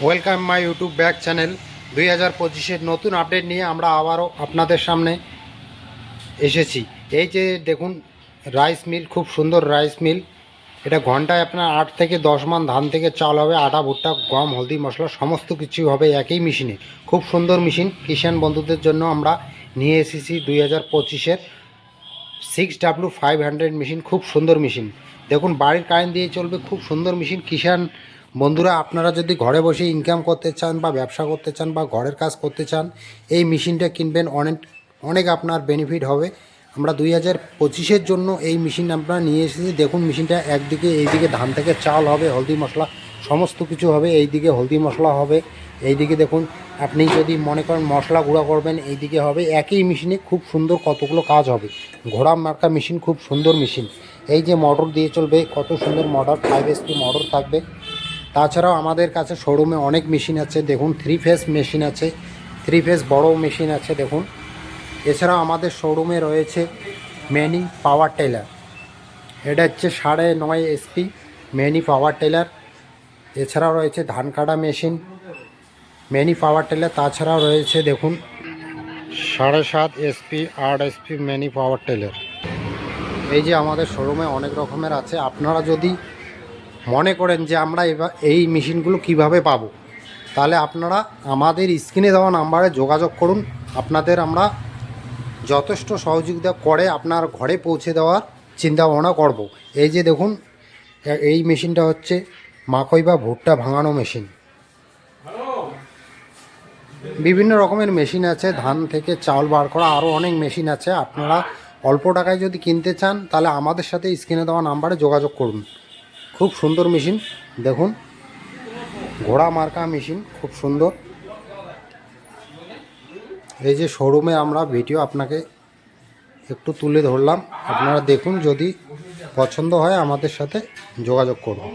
Welcome my YouTube back channel. 2025-এর নতুন update নিয়ে আমরা আবারও আপনাদের সামনে এসেছি। এই যে দেখুন, রাইস মিল, খুব সুন্দর রাইস মিল। এটা ঘন্টায় আপনার 8 থেকে 10 মান ধান থেকে চাল হবে, আটা, ভুট্টা, গম, হলদি, মশলা সমস্ত কিছু হবে একই মেশিনে। খুব সুন্দর মেশিন। কিষাণ বন্ধুদের জন্য আমরা নিয়ে এসেছি 2025-এর 6W500 মেশিন। খুব সুন্দর মেশিন। দেখুন, বাড়ির কারেন্ট দিয়ে চলবে, খুব সুন্দর মেশিন। কিষাণ বন্ধুরা, আপনারা যদি ঘরে বসে ইনকাম করতে চান বা ব্যবসা করতে চান বা ঘরের কাজ করতে চান, এই মেশিনটা কিনবেন, অনেক অনেক আপনার বেনিফিট হবে। আমরা 2025-এর জন্য এই মেশিন আমরা নিয়ে এসেছি। দেখুন মেশিনটা, একদিকে এইদিকে ধান থেকে চাল হবে, হলদি মশলা সমস্ত কিছু হবে, এইদিকে হলদি মশলা হবে, এইদিকে দেখুন আপনি যদি মনে করেন মশলা গুঁড়া করবেন, এইদিকে হবে। একই মেশিনে খুব সুন্দর কতগুলো কাজ হবে। ঘোড়া মার্কা মেশিন, খুব সুন্দর মেশিন। এই যে মোটর দিয়ে চলবে, কত সুন্দর মোটর, 5 HP মোটর থাকবে। তাছাড়াও আমাদের কাছে শোরুমে অনেক মেশিন আছে। দেখুন 3 ফেজ মেশিন আছে, 3 ফেজ বড় মেশিন আছে দেখুন। এছাড়াও আমাদের শোরুমে রয়েছে মিনি পাওয়ার টেলার। এটা হচ্ছে 9.5 SP মিনি পাওয়ার টেলার। এছাড়াও রয়েছে ধান কাটা মেশিন, মিনি পাওয়ার টেলার। তাছাড়াও রয়েছে দেখুন 7.5 SP 8 SP mini power teller. এই যে আমাদের শোরুমে অনেক রকমের আছে। আপনারা যদি মনে করেন যে আমরা এবার এই মেশিনগুলো কিভাবে পাবো, তাহলে আপনারা আমাদের স্ক্রিনে দেওয়া নাম্বারে যোগাযোগ করুন। আপনাদের আমরা যথেষ্ট সহযোগিতা করে আপনার ঘরে পৌঁছে দেওয়ার চিন্তা ভাবনা করব। এই যে দেখুন, এই মেশিনটা হচ্ছে মাকই বা ভুট্টা ভাঙানো মেশিন। বিভিন্ন রকমের মেশিন আছে, ধান থেকে চাল বার করা আরও অনেক মেশিন আছে। আপনারা অল্প টাকায় যদি কিনতে চান, তাহলে আমাদের সাথে স্ক্রিনে দেওয়া নাম্বারে যোগাযোগ করুন। খুব সুন্দর মেশিন। দেখুন, ঘোড়া মার্কা মেশিন, খুব সুন্দর। এই যে শোরুমে আমরা ভিডিও আপনাকে একটু তুলে ধরলাম, আপনারা দেখুন। যদি পছন্দ হয় আমাদের সাথে যোগাযোগ করুন।